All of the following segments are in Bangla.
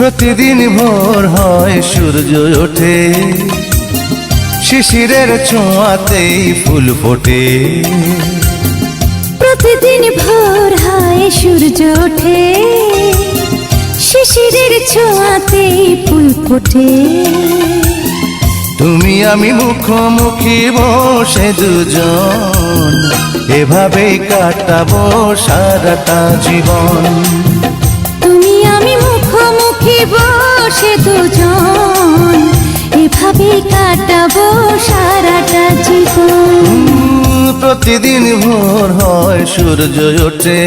প্রতিদিন ভোর হয় সূর্য ওঠে, শিশিরের ছোঁয়াতেই ফুল ফোটে। প্রতিদিন ভোর হয় সূর্য ওঠে, শিশিরের ছোঁয়াতেই ফুল ফোটে। তুমি আমি মুখোমুখি বসে দুজন, এভাবেই কাটাবো সারাটা জীবন। তুমি আমি মুখোমুখি বসে দুজন, এভাবেই কাটাবো সারাটা জীবন। প্রতিদিন ভোর হয় সূর্য ওঠে,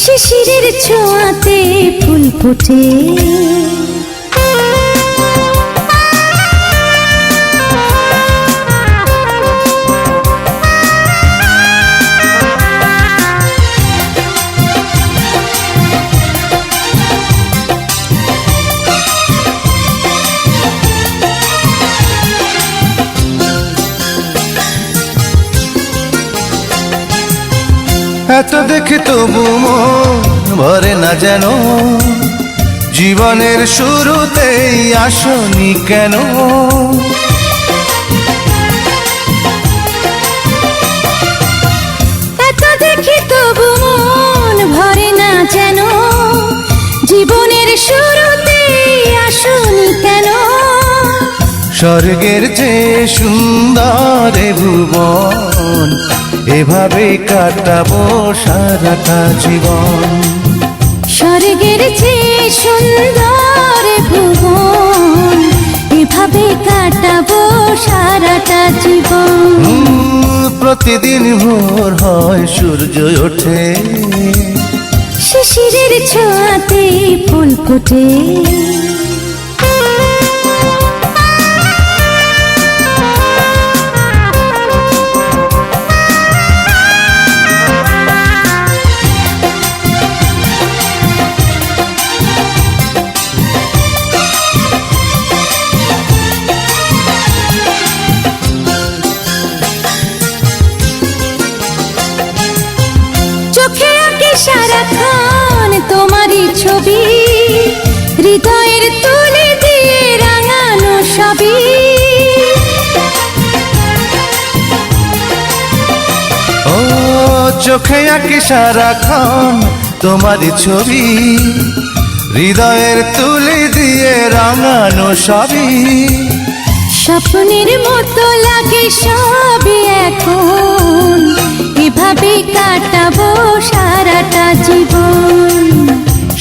শিশিরের ছোঁয়াতে ফুল ফোটে। এত দেখে তবু মন ভরে না যেন, জীবনের শুরুতেই আসনি কেন? এত দেখে তবু মন ভরে না যেন, জীবনের শুরুতেই আসনি কেন? স্বর্গের চেয়ে সুন্দর এ ভুবন, এভাবেই কাটাবো সারাটা জীবন। স্বর্গের চেয়ে সুন্দর ভুবন, এভাবে কাটাবো সারাটা জীবন। প্রতিদিন ভোর হয় সূর্য ওঠে, শিশিরের ছোঁয়াতে ফুল ফোটে। সারাক্ষণ তোমারই ছবি, হৃদয়ের তুলে দিয়ে রাঙানো সবই। ও চোখে আঁকি সারাক্ষণ তোমারই ছবি, হৃদয়ের তুলে দিয়ে রাঙানো সবই। স্বপ্নের মতো লাগে সবই এখন, এভাবে কাটাবো সারাটা জীবন।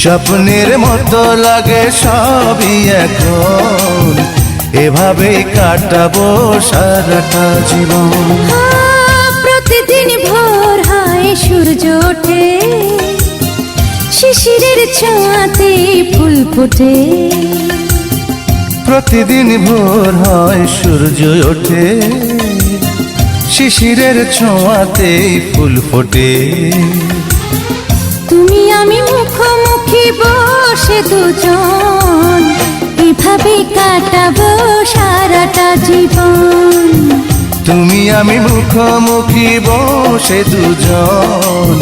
স্বপ্নের মতো লাগে সবই এখন, এভাবেই কাটাবো সারাটা জীবন। প্রতিদিন ভোর হয় সূর্য ওঠে, শিশিরের ছোঁয়াতে ফুল ফোটে। প্রতিদিন ভোর হয় সূর্য ওঠে, শিশিরের ছোঁয়াতেই ফুল ফোটে। তুমি আমি মুখোমুখি বসে দুজন, এভাবে কাটাবো সারাটা জীবন। তুমি আমি মুখোমুখি বসে দুজন,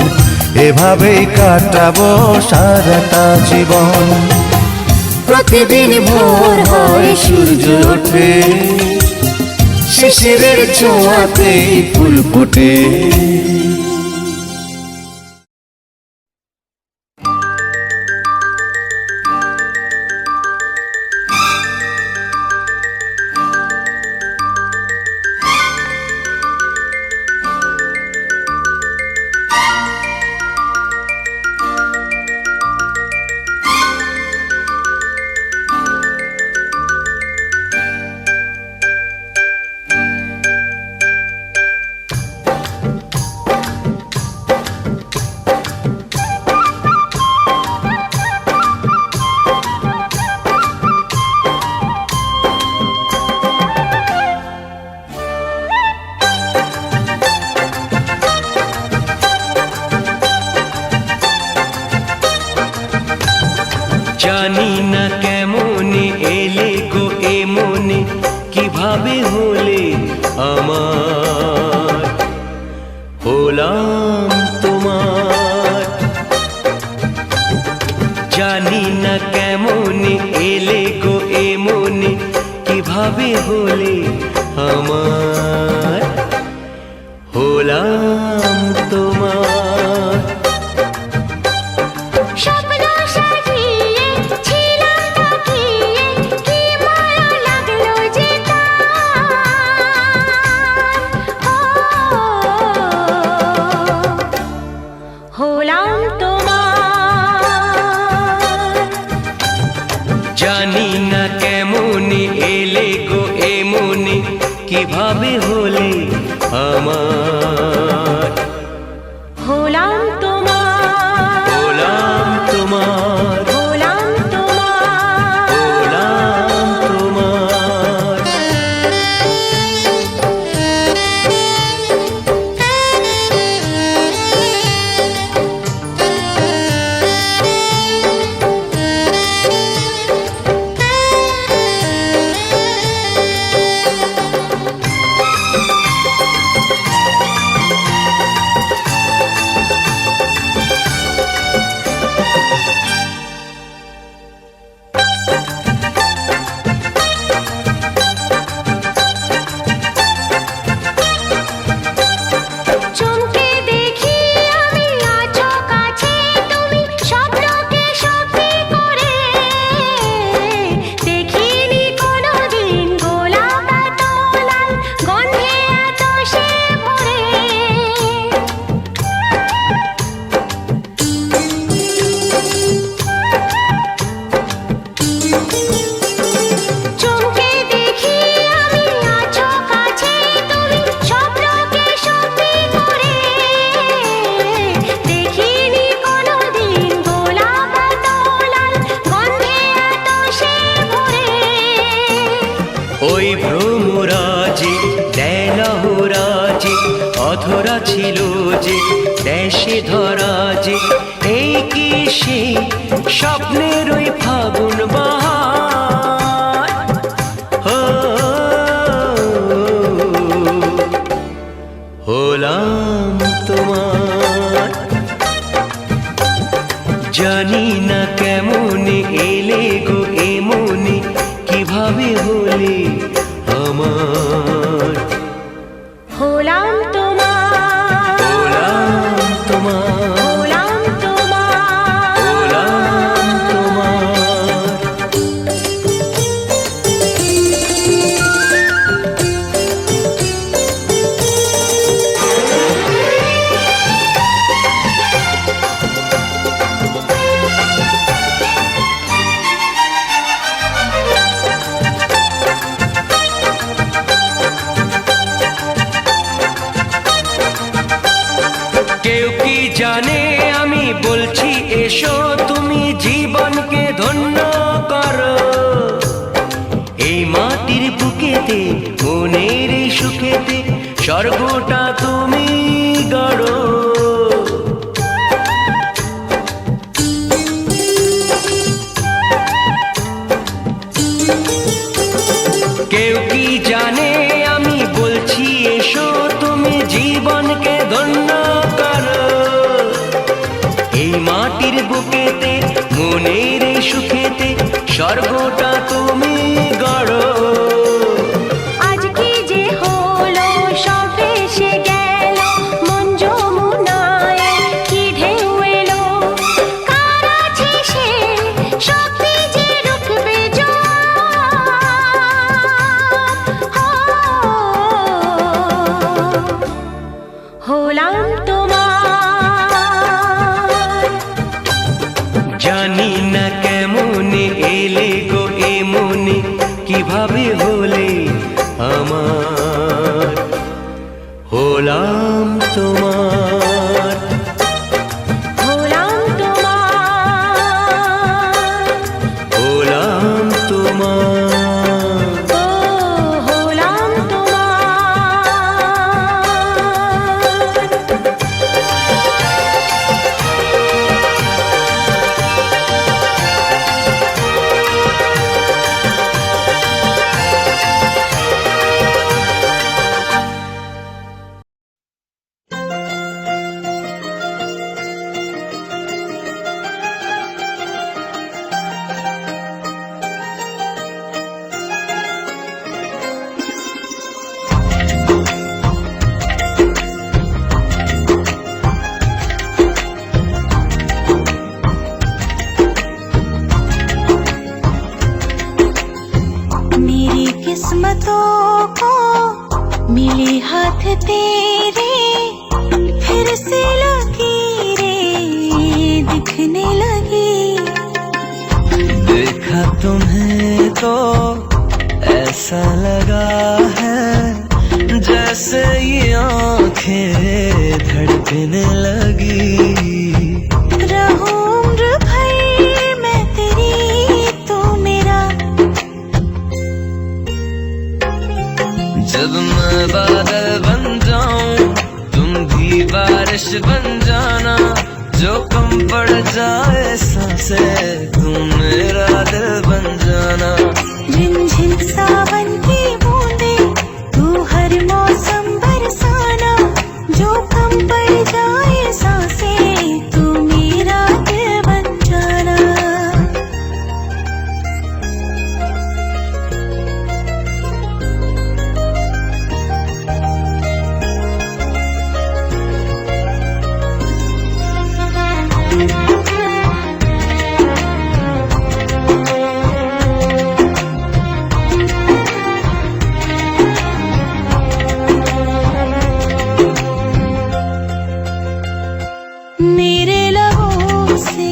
এভাবেই কাটাবো সারাটা জীবন। প্রতিদিন ভোর হয় সূর্য ওঠে, শিশিরের ছোঁয়াতেই ফুল ফোটে। জানি না কেমনে এলে গো এ মনে, কিভাবে হলে আমার, হলাম তোমার। জানি না কেন কিভাবে হলে আমার, হলাম তোমার। স্বপ্ন সাজিয়ে ছিলাম তাকিয়ে, কি মায়া লাগলো যে হলাম তোমার। জানি না কেমনে এলে গো এমনে, কিভাবে হলে আমার, হলাম তোমার। হলাম তোমার, হলাম তোমার। হলাম তোমার। চমকে দেখি আমি আছো কাছে তুমি, স্বপ্নকে সত্যি করে। দেখিনি কোনোদিন গোলাপ এত লাল, গন্ধে এত সে ভরে। চমকে দেখি আমি আছো কাছে তুমি, স্বপ্নকে সত্যি করে। দেখিনি কোনোদিন গোলাপ এত লাল, গন্ধে এত সে ভরে। ওই ভ্রমরাজে দেলহরাজে অধরা ছিল যে, দেশে ধরা যে, এই কি সে স্বপ্নের ওই ফাগুন বাহার। হলাম তোমার। জানি না কেমনে এলে গো এমনে, কিভাবে হলে আমার, হলাম তোমার। হলাম তোমার, হলাম তোমার। হলাম তোমার। কেউ কি জানে আমি বলছি এসো, তুমি জীবনকে ধন্য করো। এই মাটির বুকেতে মনের এই সুখেতে, স্বর্গটা তুমি গড়ো। কেউ কি জানে আমি বলছি এসো, তুমি জীবনকে ধন্য করো। এই মাটির বুকেতে মনের এই সুখেতে, স্বর্গটা তুমি গড়ো। আজ কি যে হলো, সব ভেসে গেল, মন যমুনায় কি ঢেউ এলো। কার আছে সে শক্তি যে রুখবে জোয়ার। হলাম তোমার। জানি না কেমনে এলে গো এমনে, কিভাবে হলে আমার, হলাম তোমার। হলাম তোমার। হলাম তোমার। ও হলাম তোমার। रातों को मिले हाथ तेरे, फिर से लकीरें दिखने लगी। देखा तुम्हें तो ऐसा लगा है जैसे ये आंखें धड़कने लगी। रहूं उम्र भर मैं तेरी, तू मेरा। जब मैं बादल बन जाऊं तुम भी बारिश बन जाना, जो कम पड़ जाए सांसें तुम मेरा दिल बन जाना। झिनझिन सावन की बूंदे तू हर मौसम बरसाना, जो कम पड़ जाए सांसें तू मेरा दिल बन जाना। मेरे लबों से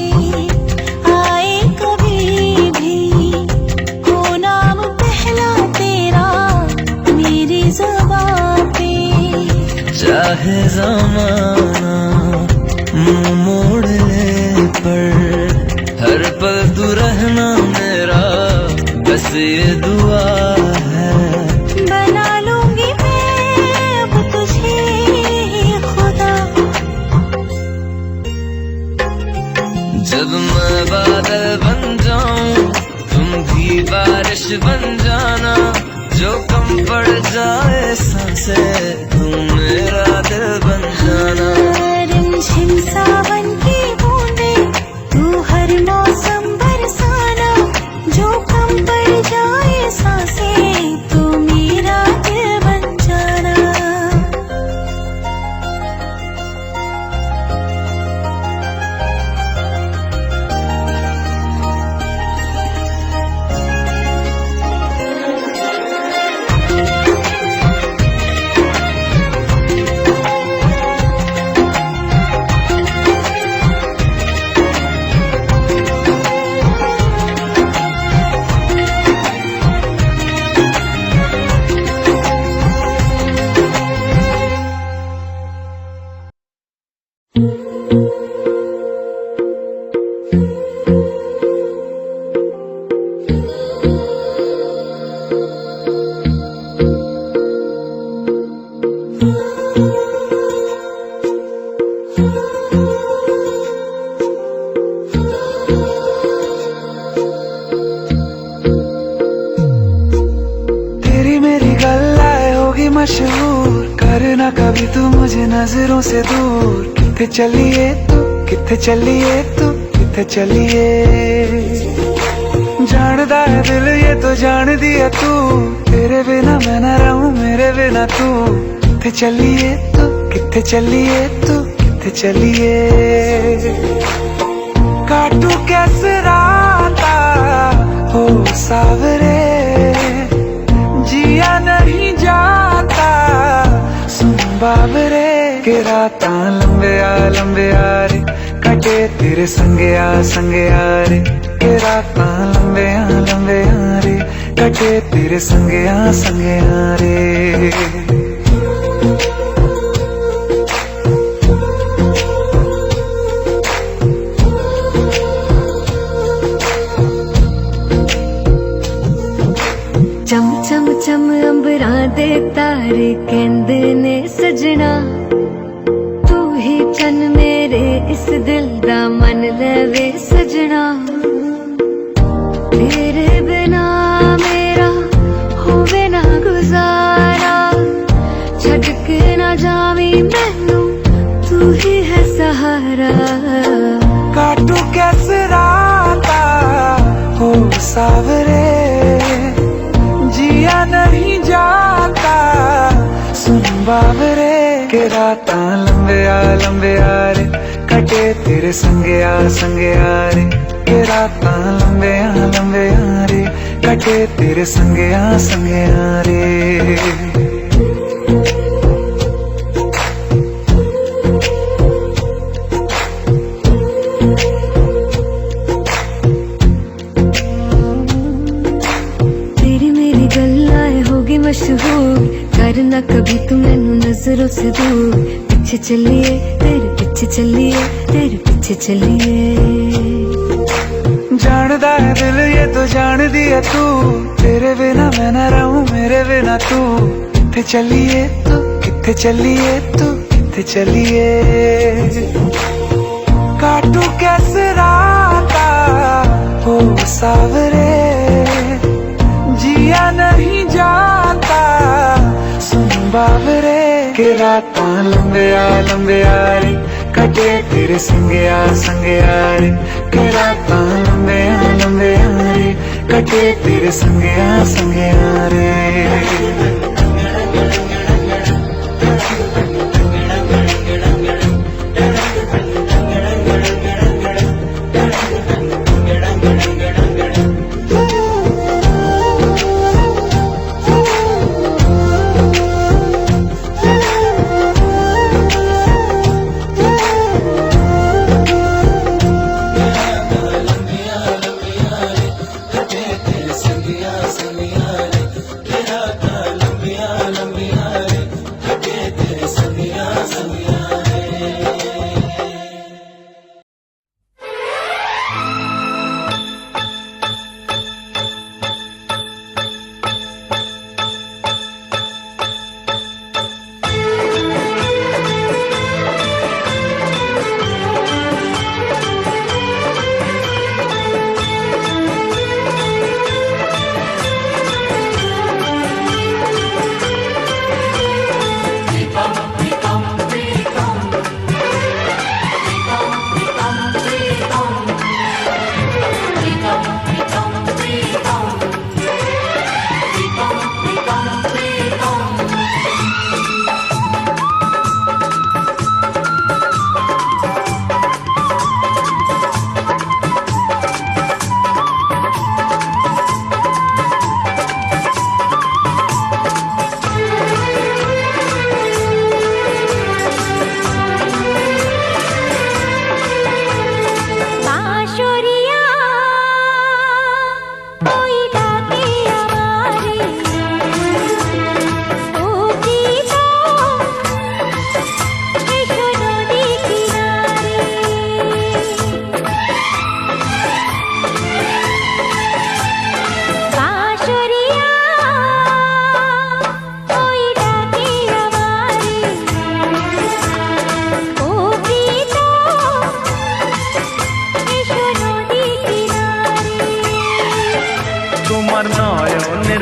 आए कभी भी हो नाम पहला तेरा मेरी ज़ुबान पे। चाहे ज़माना मुंह मोड़ ले पर हर पल तू रहना मेरा, बस ये दुआ है। बना लूंगी मैं अब तुझे ही खुदा। जब मैं बादल बन जाऊं तुम भी बारिश बन जाना, जो कम पड़ जाए सांसें तुम मेरा दिल बन जाना। रिमझिम सावन की बूंदे तू हर मौसम बरसाना, जो कम पड़ जाए सांसें तू मेरा दिल बन जाना। मशहूर करना कभी तू मुझे नजरों से दूर। किथे चलिए तू, किथे चलिए तू, किथे चलिए। जानदा है दिल ये तो जान दिया तू, तेरे बिना मैं न रहूं मेरे बिना तू। किथे चलिए तू, किथे चलिए तू, किथे चलिए। काटू कैसे राता हो सावरे, जिया नहीं जाता सुन बाबरे। के रातां लंबे आ रे, कटे तेरे संगे आ रे। के रातां लंबे आ रे, कटे तेरे संगे आ रे। चम चम चम अंबरां दे तारे कहंदे ने सजना, तू ही चन मेरे इस दिल दा मन लवे सजना। तेरे बिना मेरा होवे ना गुजारा, छड़ के ना जावी मैनू तू ही है सहारा। काटू कैसे राता हो सावरे, जिया नहीं जाता सुन बाबरे। के रातां लंबे आ रे, कटे तेरे संगे आ रे। के रातां लंबे आ रे, कटे तेरे संगया संगया रे। तेरी मेरी गल्लाएं होगी मशहूर, करना कभी तू मैनू नजरों से दूर। पीछे चलिए तेरे पीछे चलिए, तेरे पीछे चलिए। जानदा है दिल ये तो जान दिया तू, तेरे बिना मैं न रहूं मेरे बिना तू। किथे चलिए तू किथे चलिए तू किथे चलिए। काटू कैसे राता हो सावरे, जिया नहीं जाता सुन बावरे। के राता लंबिया लंबिया रे, कटे तेरे संगया संगया रे। के राता लंबिया लंबिया रे, कटे तेरे संगया संगया रे।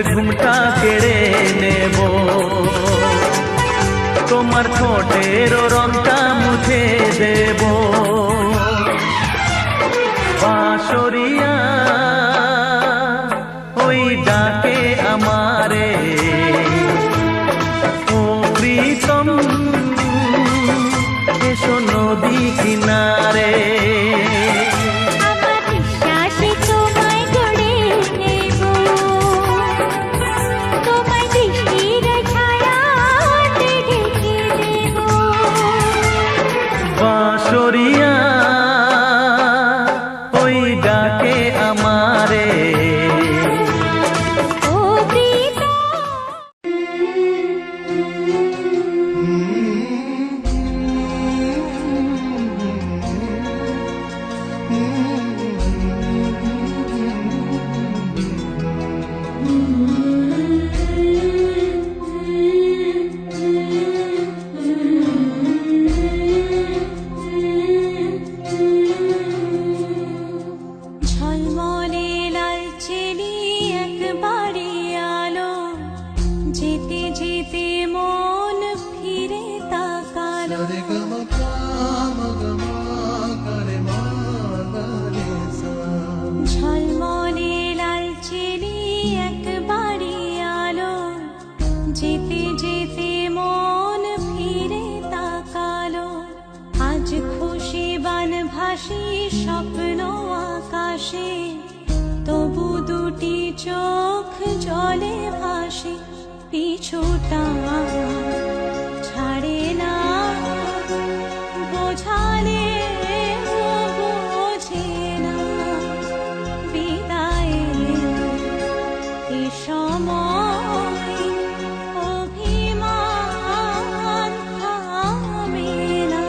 ঘুমটা কেড়ে নেব, তোমার ঠোঁটের রংটা মুছে দেব। বাঁশরিয়া ওই ডাকে আমারে, ও প্রীতম এসো নদী কিনারে। বাঁশরিয়া ওই ডাকে আমারে, ও প্রীতম। ঝলমলে লালচেলি একবারে আলো, যেতে যেতে মন ফিরে তাকালো। ঝলমলে লালচেলি একবারে আলো, যেতে যেতে মন ফিরে তাকালো। আজ খুশি বান ভাসি স্বপ্ন আকাশে, তবু দুটি চোখ জলে ভাসে পিছুটা ছাড়ে না বোঝালে বোঝে না বিদায়ের এ সময় অভিমান থামে না।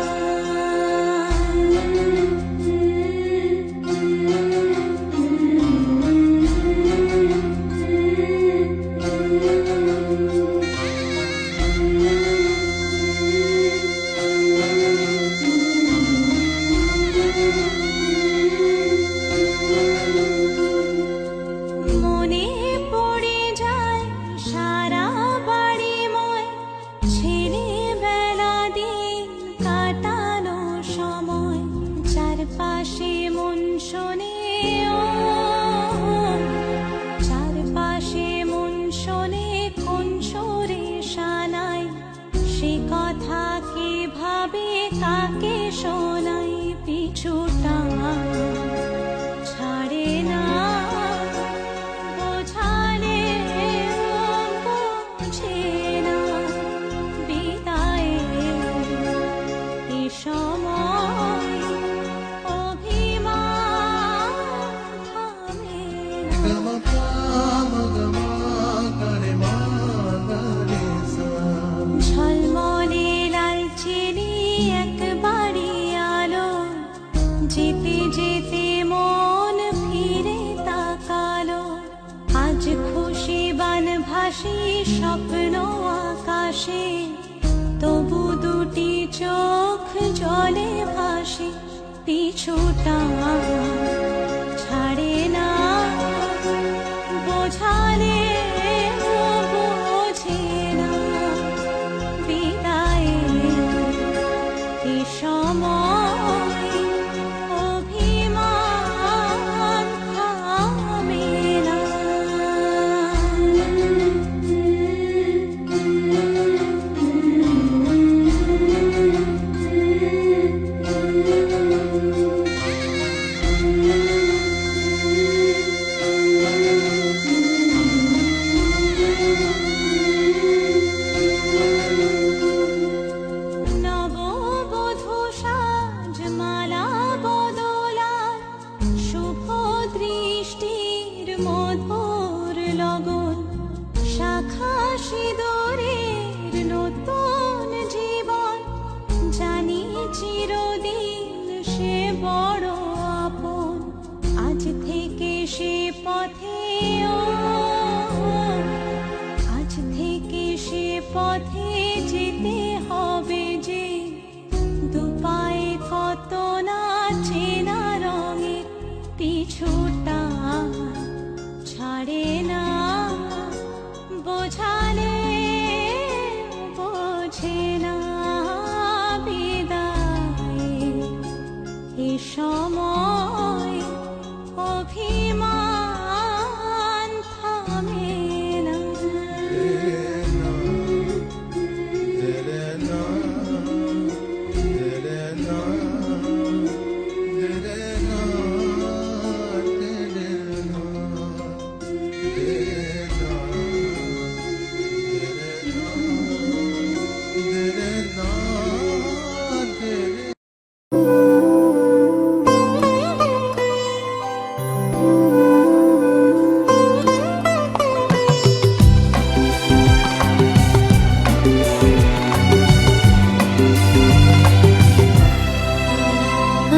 মনে পড়ে যায় সারা বাড়িময় ছেলেবেলা দিন কাটানো সময় চারপাশে মন শোনে ও চারপাশে মন শোনে কোন সুরে শানাই সে কথা কে ভাবে কাকে শোনাই পিছুটা ছাড়ে না বোঝালে বোঝে না বিদায়ের এ সময় অভিমান থামে না। ঝলমলে লালচেলি একবারই আলো যেতে যেতে মন ফিরে তাকালো আজ খুশি বান ভাসি স্বপ্ন আকাশে তবু দুটি চোখ জলে ভাসে পিছুটা ছাড়ে না বোঝালে বোঝে না বিদায়ের এ সময় অভিমান থামে না। নববধূ সাজমালা বদলার শুভ দৃষ্টির মধুর লগন শাখা সিঁদুরের নতুন জীবন জানি চিরদিন সে বড় আপন আজ থেকে সে পথে ও আজ থেকে সে পথে যেতে হবে যে দুপায়ে কত না চেনা রঙে পিছুটা ছাড়ে না বোঝালে বোঝে না বিদায়ের এ সময় অভিমান থামে না।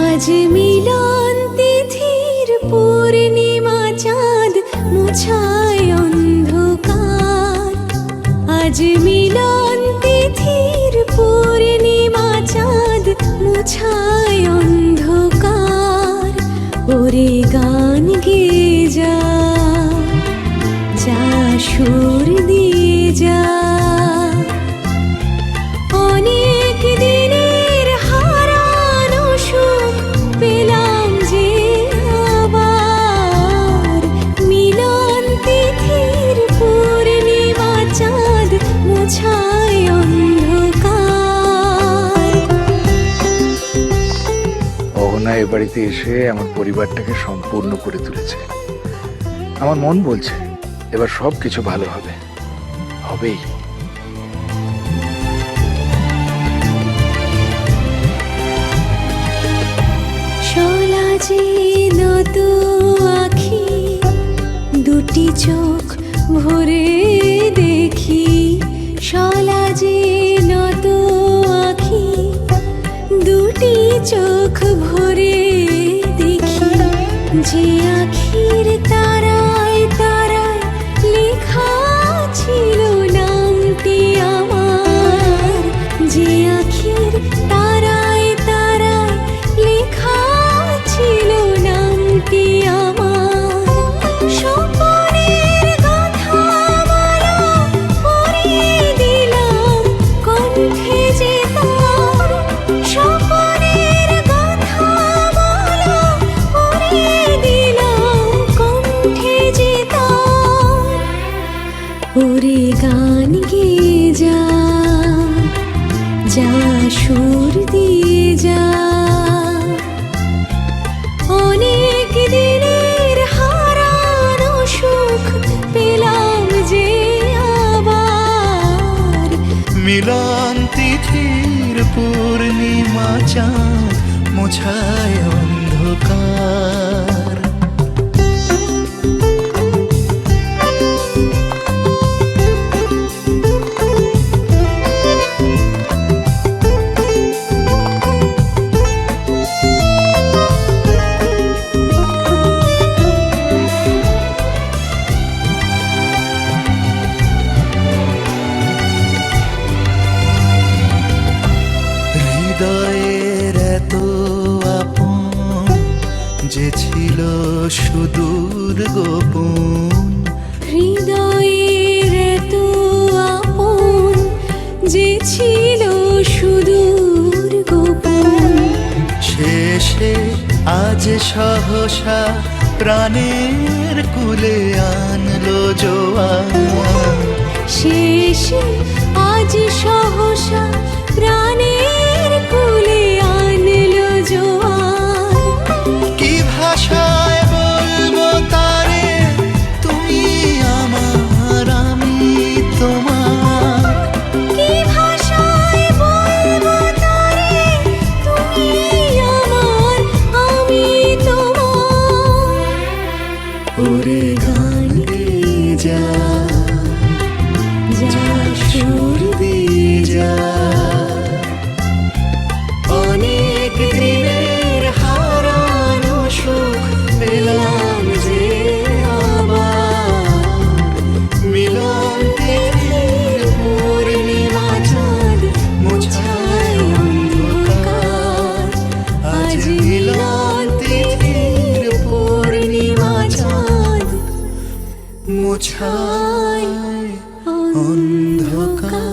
আজ মিলন তিথির পূর্ণিমা চাঁদ মুছায় অন্ধকার আজ মিলন তিথির পূর্ণিমা চাঁদ মুছায় অন্ধকার ওরে গান গেয়ে যা যা সুর দিয়ে যা অনেক দিনের হারানো সুখ পেলাম যে আবার মিলন তিথির পূর্ণিমা চাঁদ মুছায় অন্ধকার। অহনা এ বাড়িতে এসে আমার পরিবারটাকে সম্পূর্ণ করে তুলেছে। আমার মন বলছে এবার সব কিছু ভালো হবে, হবেই। শোলাজি নত আখি দুটি চোখ ভরে দেখি, শোলাজি নত আখি দুটি চোখ ভরে দেখি, যে আখির তারায় তারায় লেখা ছিল নামটি আমার, যে আখির তারায় তারায় লেখা ছিল নামটি আমার। স্বপনের গাথামালা পরিয়ে দিলাম কণ্ঠে যে তার, স্বপনের গাথামালা পরিয়ে দিলাম কণ্ঠে যে তার। ওরে গান গেয়ে যা, যা সুর দিয়ে যা, অনেক দিনের হারানো সুখ পেলাম যে আবার। মিলন তিথির পূর্ণিমা চাঁদ মোছায় অন্ধকার। হৃদয়ের এত আপন যে ছিল সুদূর গোপন, হৃদয়ের এত আপন যে ছিল সুদূর গোপন, শেষে আজ সহসা প্রাণের কুলে আনলো জোয়ার। শেষে আজ সহসা প্রাণের কুলে আনলো জোয়ার। কি ভাষায় বলবো তারে, তুমি আমার আমি তোমার। কি ভাষায় বলবো তারে, তুমি আমার আমি তোমার। ওরে গান গেয়ে যা, যা সুর দিয়ে যা, অনেক দিনের হারানো সুখ পেলাম যে আবার। মিলন তিথির পূর্ণিমা চাঁদ মোছায় অন্ধকার, আজ মিলন তিথির পূর্ণিমা চাঁদ মোছায় অন্ধকার।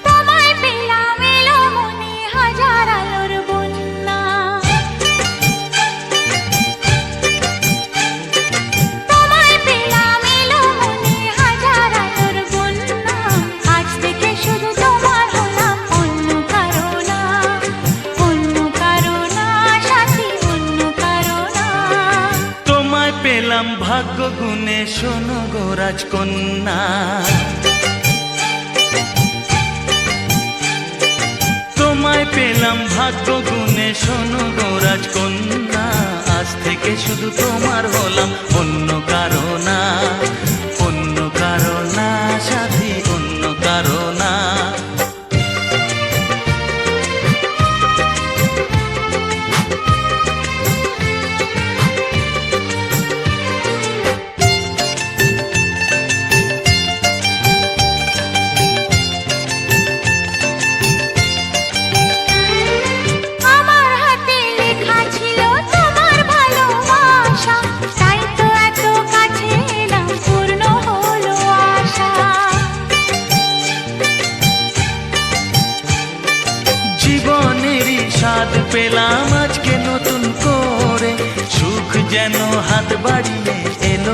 তোমায় পেলাম এলো মনে হাজার আলোর বন্যা, তোমায় পেলাম এলো মনে হাজার আলোর বন্যা। আজ থেকে শুধু তোমার হলাম, অন্য কারো না, অন্য কারো না সাথী, অন্য কারো না। তোমায় পেলাম ভাগ্য গুণে, শোনো গো রাজকন্যা। তোমায় পেলাম ভাগ্য গুণে, শোনো গো রাজকন্যা। আজ থেকে শুধু তোমার হলাম, অন্য কারো না, অন্য কারো না সাথী, অন্য কারো না। আমার হাতে লেখা ছিল তোমার ভালোবাসা, তাই তো এত কাছে এলাম, পূর্ণ হলো আশা। জীবনেরই স্বাদ পেলাম আজকে নতুন করে, সুখ যেন হাত বাড়িয়ে এলো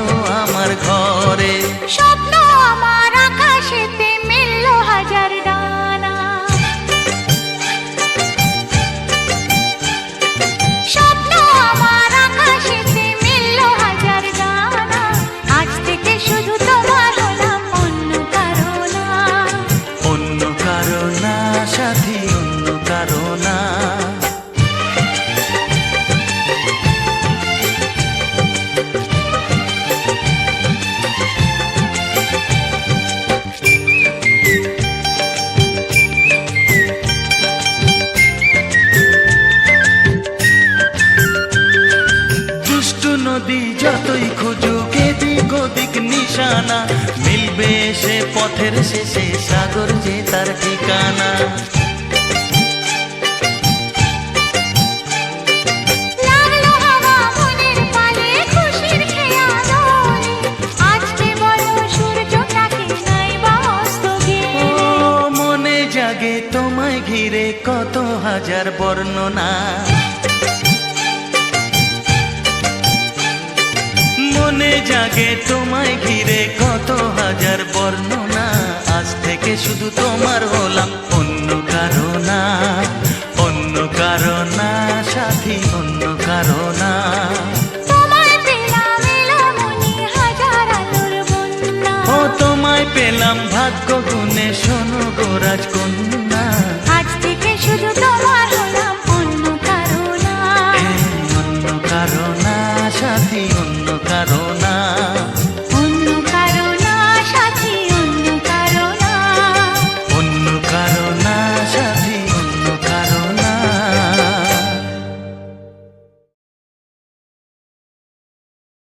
স্বপ্ন আমার আকাশেতে মিলল হাজার ডানা, স্বপ্ন আমার আকাশেতে মিলল হাজার ডানা। আজ থেকে শুধু তোমার হলাম, অন্য কারো না। অন্য কারো না সাথী, অন্য কারো না। দুষ্টু নদী যতই খুঁজুক এদিক ওদিক নিশানা, মিলবে সে পথের শেষে সাগর যে তার ঠিকানা। লাগলো হাওয়া মনের পালে খুশির খেয়ালে, আজকে বলো সূর্যটাকে নাই বা অস্ত ও গেলে। মনে জাগে তোমায় ঘিরে কত হাজার বর্ণনা, মনে জাগে তোমায় ঘিরে কত হাজার বর্ণনা। আজ থেকে শুধু তোমার হলাম, অন্য কারো না। অন্য কারো না সাথী, অন্য কারো না। তোমায় পেলাম এলোমনি হাজার আলোর বন্যা, ও তোমায় পেলাম ভাগ্য গুণে, শোনো গো রাজকন্যা।